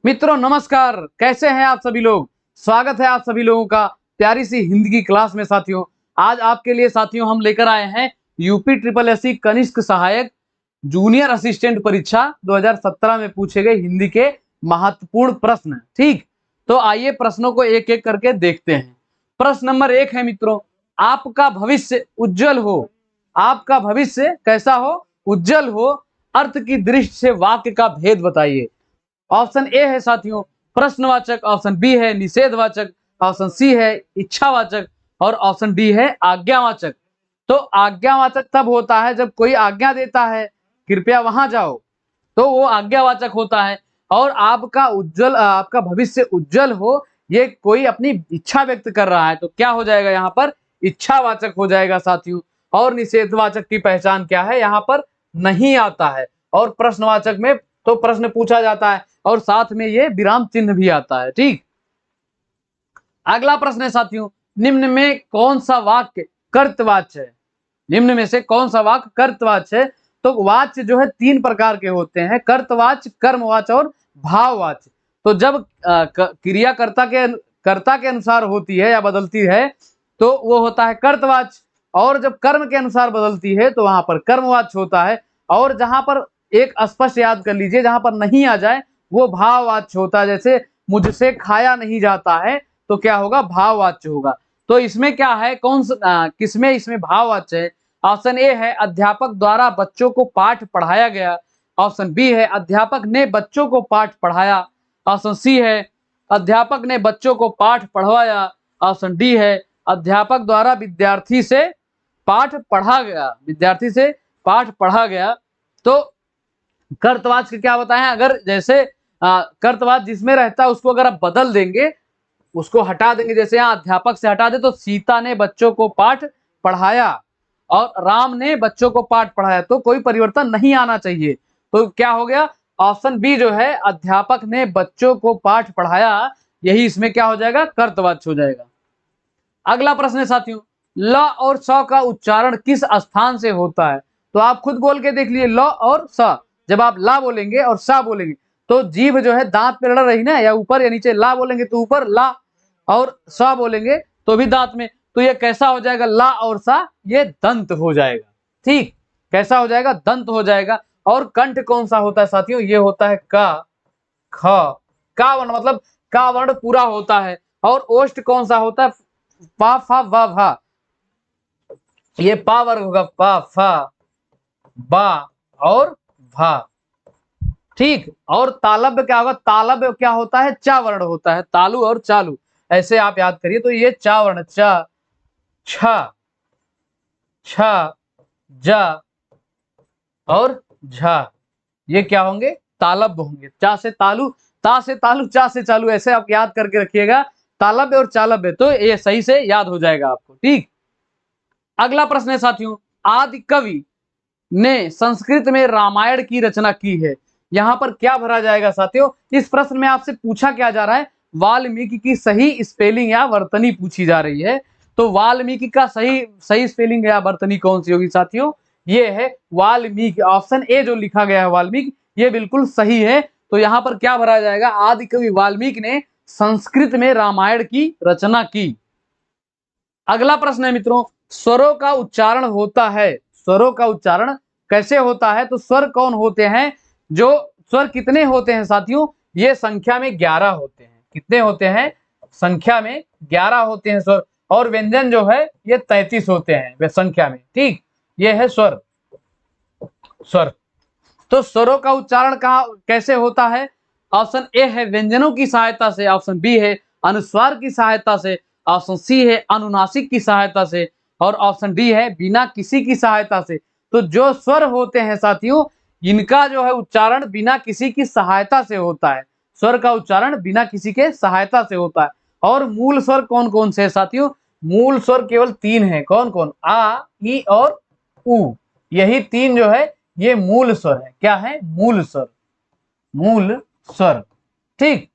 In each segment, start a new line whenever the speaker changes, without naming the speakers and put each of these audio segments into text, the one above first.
मित्रों नमस्कार, कैसे हैं आप सभी लोग। स्वागत है आप सभी लोगों का प्यारी सी हिंदी की क्लास में। साथियों आज आपके लिए साथियों हम लेकर आए हैं यूपी ट्रिपल एससी कनिष्क सहायक जूनियर असिस्टेंट परीक्षा 2017 में पूछे गए हिंदी के महत्वपूर्ण प्रश्न। ठीक, तो आइए प्रश्नों को एक एक करके देखते हैं। प्रश्न नंबर 1 है मित्रों, आपका भविष्य उज्जवल हो। आपका भविष्य कैसा हो? उज्जवल हो। अर्थ की दृष्टि से वाक्य का भेद बताइए। ऑप्शन ए है साथियों प्रश्नवाचक, ऑप्शन बी है निषेधवाचक, ऑप्शन सी है इच्छावाचक और ऑप्शन डी है आज्ञावाचक। तो आज्ञावाचक तब होता है जब कोई आज्ञा देता है, कृपया वहां जाओ, तो वो आज्ञावाचक होता है। और आपका भविष्य उज्जवल हो, ये कोई अपनी इच्छा व्यक्त कर रहा है, तो क्या हो जाएगा यहाँ पर? इच्छावाचक हो जाएगा साथियों। और निषेधवाचक की पहचान क्या है? यहाँ पर नहीं आता है। और प्रश्नवाचक में तो प्रश्न पूछा जाता है और साथ में ये विराम चिन्ह भी आता है। ठीक, अगला प्रश्न है साथियों, निम्न में कौन सा वाक्य कर्तवाच्य है? निम्न में से कौन सा वाक्य कर्तवाच्य है? तो वाच्य जो है 3 प्रकार के होते हैं, कर्तवाच्य, कर्मवाच्य और भाववाच्य। तो जब क्रिया कर्ता के अनुसार होती है या बदलती है तो वो होता है कर्तवाच्य, और जब कर्म के अनुसार बदलती है तो वहां पर कर्मवाच्य होता है। और जहां पर एक स्पष्ट याद कर लीजिए, जहां पर नहीं आ जाए वो भाववाच्य होता है। जैसे मुझसे खाया नहीं जाता है, तो क्या होगा? भाववाच्य होगा। तो इसमें क्या है, किसमें इसमें भाववाच्य है? ऑप्शन ए है अध्यापक द्वारा बच्चों को पाठ पढ़ाया गया, ऑप्शन बी है अध्यापक ने बच्चों को पाठ पढ़ाया, ऑप्शन सी है अध्यापक ने बच्चों को पाठ पढ़वाया, ऑप्शन डी है अध्यापक द्वारा विद्यार्थी से पाठ पढ़ा गया, विद्यार्थी से पाठ पढ़ा गया। तो कर्तवाच्य क्या बताएं? अगर जैसे कर्तवाच्य जिसमें रहता है उसको अगर आप बदल देंगे, उसको हटा देंगे, जैसे यहाँ अध्यापक से हटा दे तो सीता ने बच्चों को पाठ पढ़ाया और राम ने बच्चों को पाठ पढ़ाया, तो कोई परिवर्तन नहीं आना चाहिए। तो क्या हो गया? ऑप्शन बी जो है अध्यापक ने बच्चों को पाठ पढ़ाया, यही इसमें क्या हो जाएगा? कर्तवाच्य हो जाएगा। अगला प्रश्न है साथियों, ल और स का उच्चारण किस स्थान से होता है? तो आप खुद बोल के देख लिए, ल और स। जब आप ला बोलेंगे और सा बोलेंगे तो जीभ जो है दांत पे लड़ रही ना, या ऊपर या नीचे। ला बोलेंगे तो ऊपर ला, और सा बोलेंगे तो भी दांत में। तो ये कैसा हो जाएगा? ला और सा, ये दंत हो जाएगा। ठीक, कैसा हो जाएगा? दंत हो जाएगा। और कंठ कौन सा होता है साथियों? ये होता है क, ख। का वर्ण मतलब का वर्ण पूरा होता है। और ओष्ठ कौन सा होता है? पा, फा, वा, भा। ये पा वर्ग होगा, पा, फा, बा और भा। ठीक, और तालब्य क्या होगा? तालब्य क्या होता है? चा वर्ण होता है। तालु और चालू, ऐसे आप याद करिए। तो ये चा वर्ण, चा, छ, छ, जा और झा, ये क्या होंगे? तालब्य होंगे। चा से तालु, ता से तालु, चा से चालू, ऐसे आप याद करके रखिएगा। तालब्य और चालब्य, तो ये सही से याद हो जाएगा आपको। ठीक, अगला प्रश्न है साथियों, आदि कवि ने संस्कृत में रामायण की रचना की है। यहाँ पर क्या भरा जाएगा साथियों? इस प्रश्न में आपसे पूछा क्या जा रहा है? वाल्मीकि की सही स्पेलिंग या वर्तनी पूछी जा रही है। तो वाल्मीकि का सही स्पेलिंग या वर्तनी कौन सी होगी साथियों? ये है वाल्मीकि। ऑप्शन ए जो लिखा गया है वाल्मीकि, ये बिल्कुल सही है। तो यहाँ पर क्या भरा जाएगा? आदि कवि वाल्मीकि ने संस्कृत में रामायण की रचना की। अगला प्रश्न है मित्रों, स्वरों का उच्चारण होता है। स्वरों का उच्चारण कैसे होता है? तो स्वर कौन होते हैं? जो स्वर कितने होते हैं साथियों? ये संख्या में 11 होते हैं। कितने होते हैं? संख्या में 11 होते हैं स्वर। और व्यंजन जो है ये 33 होते हैं वे संख्या में। ठीक, ये है स्वर। स्वर, तो स्वरों का उच्चारण कहाँ कैसे होता है? ऑप्शन ए है व्यंजनों की सहायता से, ऑप्शन बी है अनुस्वार की सहायता से, ऑप्शन सी है अनुनासिक की सहायता से, और ऑप्शन डी है बिना किसी की सहायता से। तो जो स्वर होते हैं साथियों, इनका जो है उच्चारण बिना किसी की सहायता से होता है। स्वर का उच्चारण बिना किसी के सहायता से होता है। और मूल स्वर कौन कौन से है साथियों? मूल स्वर केवल 3 है। कौन कौन? आ, ई और उ। यही 3 जो है ये मूल स्वर है। क्या है? मूल स्वर, मूल स्वर। ठीक,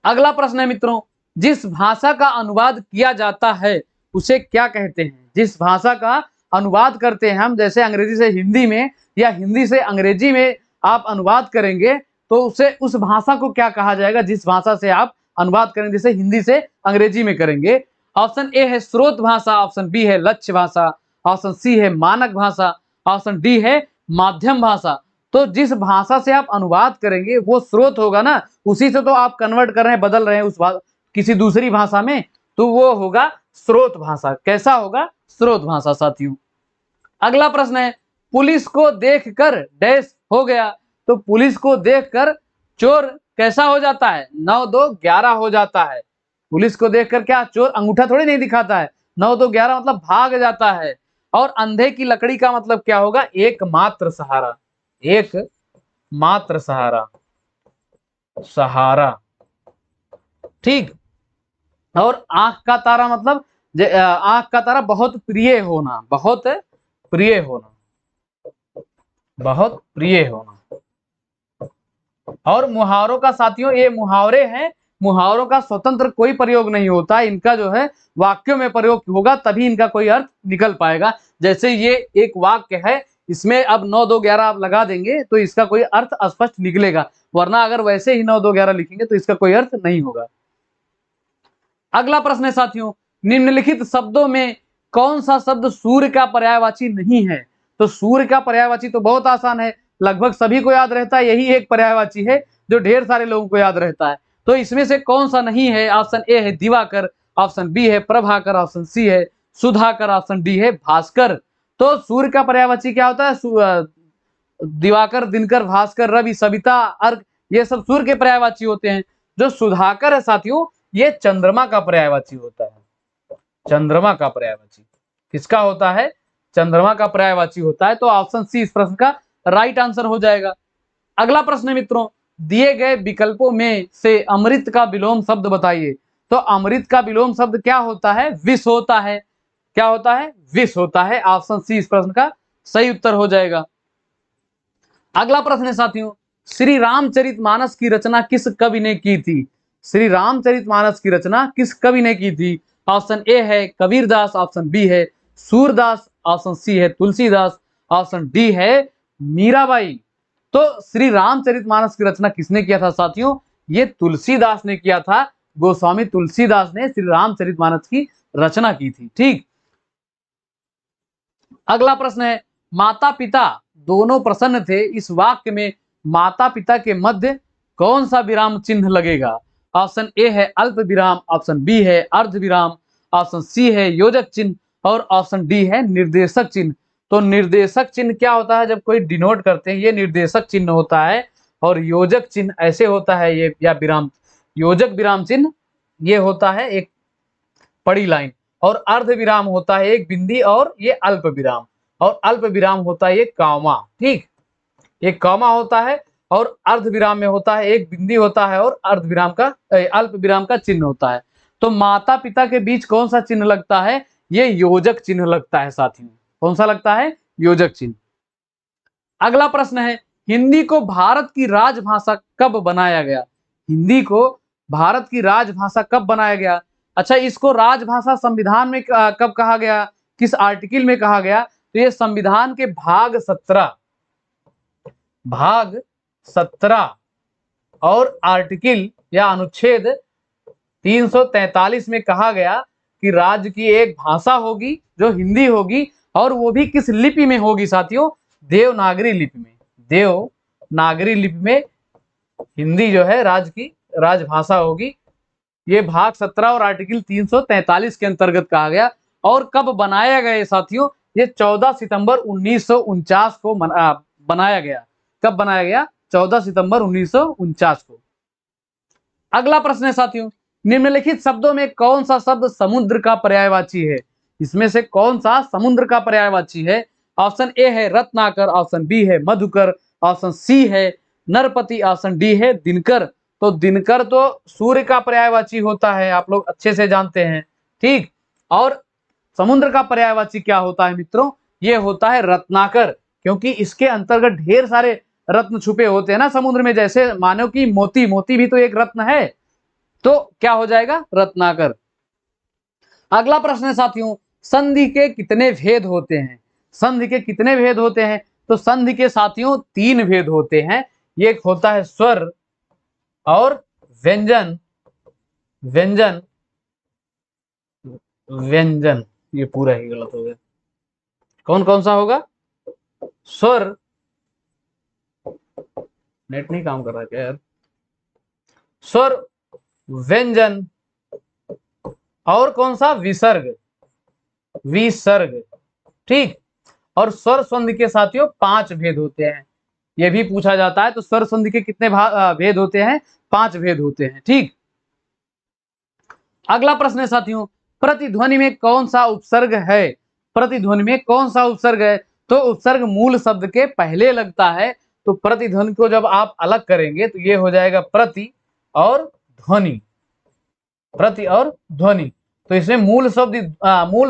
अगला प्रश्न है मित्रों, जिस भाषा का अनुवाद किया जाता है उसे क्या कहते हैं? जिस भाषा का अनुवाद करते हैं हम, जैसे अंग्रेजी से हिंदी में या हिंदी से अंग्रेजी में आप अनुवाद करेंगे तो उसे उस भाषा को क्या कहा जाएगा जिस भाषा से आप अनुवाद करेंगे, जैसे हिंदी से अंग्रेजी में करेंगे। ऑप्शन ए है स्रोत भाषा, ऑप्शन बी है लक्ष्य भाषा, ऑप्शन सी है मानक भाषा, ऑप्शन डी है माध्यम भाषा। तो जिस भाषा से आप अनुवाद करेंगे वो स्रोत होगा ना, उसी से तो आप कन्वर्ट कर रहे हैं, बदल रहे हैं किसी दूसरी भाषा में, तो वो होगा स्रोत भाषा। कैसा होगा? स्रोत भाषा साथियों। अगला प्रश्न है, पुलिस को देखकर डैश हो गया। तो पुलिस को देखकर चोर कैसा हो जाता है? 9 2 11 हो जाता है। पुलिस को देखकर क्या चोर अंगूठा थोड़ी नहीं दिखाता है, 9 2 11 मतलब भाग जाता है। और अंधे की लकड़ी का मतलब क्या होगा? एकमात्र सहारा, एकमात्र सहारा, सहारा, ठीक। और आंख का तारा मतलब आंख का तारा बहुत प्रिय होना, बहुत प्रिय होना, बहुत प्रिय होना। और मुहावरों का साथियों, ये मुहावरे हैं, मुहावरों का स्वतंत्र कोई प्रयोग नहीं होता, इनका जो है वाक्यों में प्रयोग होगा तभी इनका कोई अर्थ निकल पाएगा। जैसे ये एक वाक्य है, इसमें अब 9 2 11 आप लगा देंगे तो इसका कोई अर्थ स्पष्ट निकलेगा, वरना अगर वैसे ही 9 2 11 लिखेंगे तो इसका कोई अर्थ नहीं होगा। अगला प्रश्न है साथियों, निम्नलिखित शब्दों में कौन सा शब्द सूर्य का पर्यायवाची नहीं है? तो सूर्य का पर्यायवाची तो बहुत आसान है, लगभग सभी को याद रहता है, यही एक पर्यायवाची है जो ढेर सारे लोगों को याद रहता है। तो इसमें से कौन सा नहीं है? ऑप्शन ए है दिवाकर, ऑप्शन बी है प्रभाकर, ऑप्शन सी है सुधाकर, ऑप्शन डी है भास्कर। तो सूर्य का पर्यायवाची क्या होता है? दिवाकर, दिनकर, भास्कर, रवि, सविता, अर्क, ये सब सूर्य के पर्यायवाची होते हैं। जो सुधाकर है साथियों, ये चंद्रमा का पर्यायवाची होता है। चंद्रमा का पर्यायवाची किसका होता है? चंद्रमा का पर्यायवाची होता है। तो ऑप्शन सी इस प्रश्न का राइट आंसर हो जाएगा। अगला प्रश्न है मित्रों, दिए गए विकल्पों में से अमृत का विलोम शब्द बताइए। तो अमृत का विलोम शब्द क्या होता है? विष होता है। क्या होता है? विष होता है। ऑप्शन सी इस प्रश्न का सही उत्तर हो जाएगा। अगला प्रश्न है साथियों, श्री रामचरितमानस की रचना किस कवि ने की थी? श्री रामचरितमानस की रचना किस कवि ने की थी? ऑप्शन ए है कबीरदास, ऑप्शन बी है सूरदास, ऑप्शन सी है तुलसीदास, ऑप्शन डी है मीराबाई। तो श्री रामचरितमानस की रचना किसने किया था साथियों? ये तुलसीदास ने किया था। गोस्वामी तुलसीदास ने श्री रामचरितमानस की रचना की थी, ठीक। अगला प्रश्न है, माता पिता दोनों प्रसन्न थे, इस वाक्य में माता पिता के मध्य कौन सा विराम चिन्ह लगेगा? ऑप्शन ए है अल्प विराम, ऑप्शन बी है अर्ध विराम, ऑप्शन सी है योजक चिन्ह और ऑप्शन डी है निर्देशक चिन्ह। तो निर्देशक चिन्ह क्या होता है? जब कोई डिनोट करते हैं, ये निर्देशक चिन्ह होता है। और योजक चिन्ह ऐसे होता है, ये या विराम, योजक विराम चिन्ह ये होता है एक पड़ी लाइन, और अर्ध विराम होता है एक बिंदी, और ये अल्प विराम, और अल्प विराम होता है ये कॉमा, ठीक। एक कॉमा होता है और अर्ध विराम में होता है एक बिंदी होता है और अर्ध विराम का अल्प विराम का चिन्ह होता है। तो माता पिता के बीच कौन सा चिन्ह लगता है? ये योजक चिन्ह लगता है साथियों। कौन सा लगता है? योजक चिन्ह। अगला प्रश्न है, हिंदी को भारत की राजभाषा कब बनाया गया? हिंदी को भारत की राजभाषा कब बनाया गया? अच्छा, इसको राजभाषा संविधान में कब कहा गया? किस आर्टिकल में कहा गया? तो ये संविधान के भाग 17 और आर्टिकल या अनुच्छेद 343 में कहा गया कि राज्य की एक भाषा होगी जो हिंदी होगी, और वो भी किस लिपि में होगी साथियों? देवनागरी लिपि में। देवनागरी लिपि में हिंदी जो है राज्य की राजभाषा होगी। ये भाग 17 और आर्टिकल 343 के अंतर्गत कहा गया। और कब बनाया गया साथियों? ये 14 सितंबर 1949 को बनाया गया। कब बनाया गया? 14 सितंबर 1949 को। अगला प्रश्न है साथियों, निम्नलिखित शब्दों में कौन सा शब्द समुद्र का पर्यायवाची है? इसमें से कौन सा समुद्र का पर्यायवाची है? ऑप्शन ए है रत्नाकर, ऑप्शन बी है मधुकर, ऑप्शन सी है नरपति, ऑप्शन डी है दिनकर। तो दिनकर तो सूर्य का पर्यायवाची होता है, आप लोग अच्छे से जानते हैं, ठीक। और समुद्र का पर्यायवाची क्या होता है मित्रों? ये होता है रत्नाकर, क्योंकि इसके अंतर्गत ढेर सारे रत्न छुपे होते हैं ना समुद्र में, जैसे मानो कि मोती, मोती भी तो एक रत्न है। तो क्या हो जाएगा? रत्नाकर। अगला प्रश्न है साथियों, संधि के कितने भेद होते हैं? संधि के कितने भेद होते हैं? तो संधि के साथियों 3 भेद होते हैं। एक होता है स्वर और व्यंजन, व्यंजन, व्यंजन, ये पूरा ही गलत हो गया। कौन कौन सा होगा? स्वर, नेट नहीं काम कर रहा क्या यार? स्वर, व्यंजन और कौन सा? विसर्ग, विसर्ग। ठीक। और स्वर संधि के साथियों 5 भेद होते हैं, ये भी पूछा जाता है। तो स्वर संधि के कितने भेद होते हैं? 5 भेद होते हैं। ठीक। अगला प्रश्न है साथियों, प्रतिध्वनि में कौन सा उपसर्ग है? प्रतिध्वनि में कौन सा उपसर्ग है? तो उपसर्ग मूल शब्द के पहले लगता है। तो प्रतिध्वनि को जब आप अलग करेंगे तो ये हो जाएगा प्रति और ध्वनि, प्रति और ध्वनि। तो इसमें मूल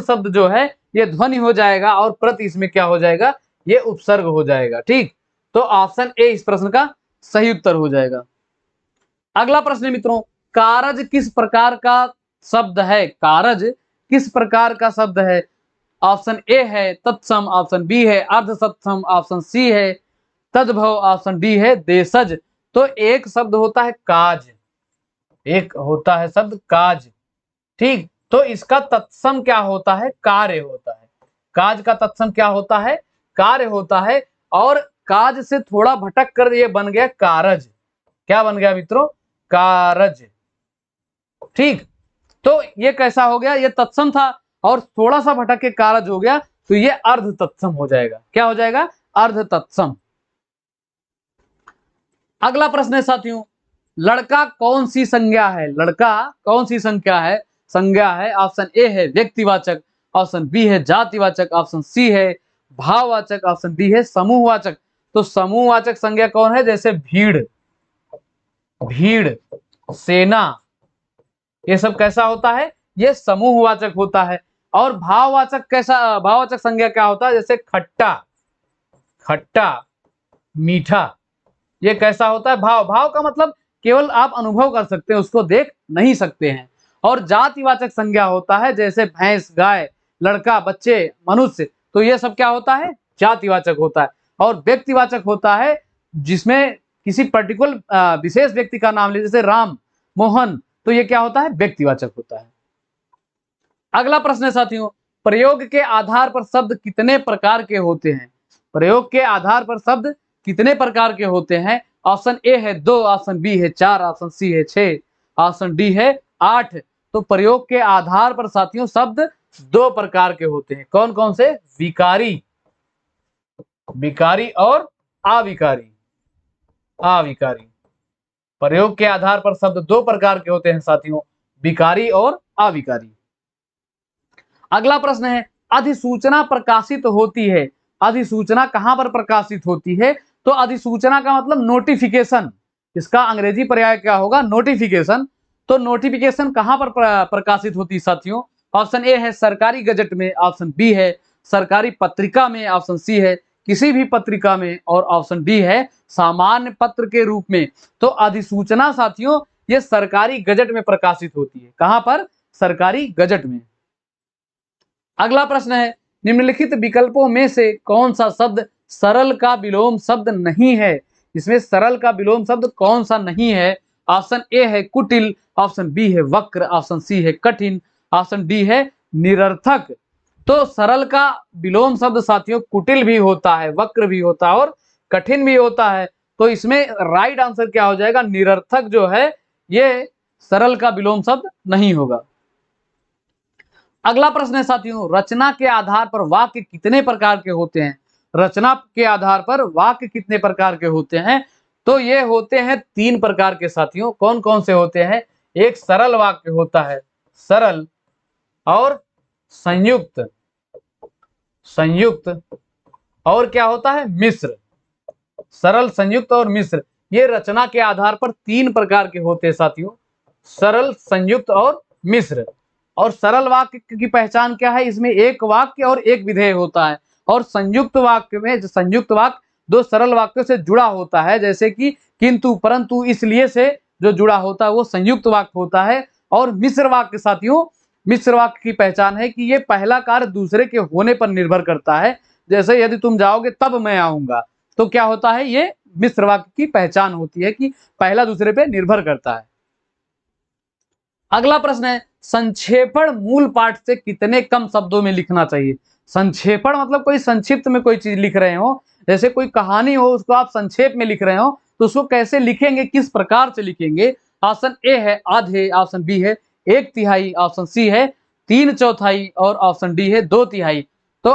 शब्द जो है ये ध्वनि हो जाएगा और प्रति इसमें क्या हो जाएगा? ये उपसर्ग हो जाएगा। ठीक। तो ऑप्शन ए इस प्रश्न का सही उत्तर हो जाएगा। अगला प्रश्न है मित्रों, कारज किस प्रकार का शब्द है? कारज किस प्रकार का शब्द है? ऑप्शन ए है तत्सम, ऑप्शन बी है अर्ध तत्सम, ऑप्शन सी है तद्भव, ऑप्शन डी है देशज। तो एक शब्द होता है काज, एक होता है शब्द काज। ठीक। तो इसका तत्सम क्या होता है? कार्य होता है। काज का तत्सम क्या होता है? कार्य होता है। और काज से थोड़ा भटक कर ये बन गया कारज। क्या बन गया मित्रों? कारज। ठीक। तो ये कैसा हो गया? ये तत्सम था और थोड़ा सा भटक के कारज हो गया, तो ये अर्ध तत्सम हो जाएगा। क्या हो जाएगा? अर्ध तत्सम। अगला प्रश्न है साथियों, लड़का कौन सी संज्ञा है? लड़का कौन सी संज्ञा है? ऑप्शन ए है व्यक्तिवाचक, ऑप्शन बी है जातिवाचक, ऑप्शन सी है भाववाचक, ऑप्शन डी है समूहवाचक। तो समूहवाचक संज्ञा कौन है? जैसे भीड़, भीड़, सेना, ये सब कैसा होता है? ये समूहवाचक होता है। और भाववाचक कैसा? भाववाचक संज्ञा क्या होता है? जैसे खट्टा, खट्टा, मीठा, ये कैसा होता है? भाव। भाव का मतलब केवल आप अनुभव कर सकते हैं, उसको देख नहीं सकते हैं। और जातिवाचक संज्ञा होता है, जैसे भैंस, गाय, लड़का, बच्चे, मनुष्य। तो ये सब क्या होता है? जातिवाचक होता है। और व्यक्तिवाचक होता है जिसमें किसी पर्टिकुलर विशेष व्यक्ति का नाम ले, जैसे राम, मोहन। तो ये क्या होता है? व्यक्तिवाचक होता है। अगला प्रश्न है साथियों, प्रयोग के आधार पर शब्द कितने प्रकार के होते हैं? प्रयोग के आधार पर शब्द कितने प्रकार के होते हैं? ऑप्शन ए है 2, ऑप्शन बी है 4, ऑप्शन सी है 6, ऑप्शन डी है 8। तो प्रयोग के आधार पर साथियों शब्द 2 प्रकार के होते हैं। कौन कौन से? विकारी, विकारी और अविकारी, अविकारी। प्रयोग के आधार पर शब्द 2 प्रकार के होते हैं साथियों, विकारी और अविकारी। अगला प्रश्न है, अधिसूचना प्रकाशित होती है। अधिसूचना कहां पर प्रकाशित होती है? तो अधिसूचना का मतलब नोटिफिकेशन, इसका अंग्रेजी पर्याय क्या होगा? नोटिफिकेशन। तो नोटिफिकेशन कहां पर प्रकाशित होती है साथियों? ऑप्शन ए है सरकारी गजट में, ऑप्शन बी है सरकारी पत्रिका में, ऑप्शन सी है किसी भी पत्रिका में, और ऑप्शन डी है सामान्य पत्र के रूप में। तो अधिसूचना साथियों ये सरकारी गजट में प्रकाशित होती है। कहां पर? सरकारी गजट में। अगला प्रश्न है, निम्नलिखित विकल्पों में से कौन सा शब्द सरल का विलोम शब्द नहीं है? इसमें सरल का विलोम शब्द कौन सा नहीं है? ऑप्शन ए है कुटिल, ऑप्शन बी है वक्र, ऑप्शन सी है कठिन, ऑप्शन डी है निरर्थक। तो सरल का विलोम शब्द साथियों कुटिल भी होता है, वक्र भी होता है और कठिन भी होता है। तो इसमें राइट आंसर क्या हो जाएगा? निरर्थक जो है ये सरल का विलोम शब्द नहीं होगा। अगला प्रश्न है साथियों, रचना के आधार पर वाक्य कितने प्रकार के होते हैं? रचना के आधार पर वाक्य कितने प्रकार के होते हैं? तो ये होते हैं 3 प्रकार के साथियों। कौन कौन से होते हैं? एक सरल वाक्य होता है, सरल, और संयुक्त, संयुक्त, और क्या होता है? मिश्र। सरल, संयुक्त और मिश्र, ये रचना के आधार पर 3 प्रकार के होते हैं साथियों, सरल, संयुक्त और मिश्र। और सरल वाक्य की पहचान क्या है? इसमें एक वाक्य और एक विधेय होता है। और संयुक्त वाक्य में, संयुक्त वाक्य 2 सरल वाक्यों से जुड़ा होता है, जैसे कि किंतु, परंतु, इसलिए से जो जुड़ा होता है वो संयुक्त वाक्य होता है। और मिश्र वाक्य साथियों, मिश्र वाक्य की पहचान है कि ये पहला कार्य दूसरे के होने पर निर्भर करता है। जैसे यदि तुम जाओगे तब मैं आऊंगा, तो क्या होता है? ये मिश्र वाक्य की पहचान होती है कि पहला दूसरे पे निर्भर करता है। अगला प्रश्न है, संक्षेपण मूल पाठ से कितने कम शब्दों में लिखना चाहिए। संक्षेपण मतलब कोई संक्षिप्त में कोई चीज लिख रहे हो, जैसे कोई कहानी हो उसको आप संक्षेप में लिख रहे हो, तो उसको कैसे लिखेंगे, किस प्रकार से लिखेंगे। ऑप्शन ए है आधे, ऑप्शन बी है एक तिहाई, ऑप्शन सी है तीन चौथाई और ऑप्शन डी है दो तिहाई। तो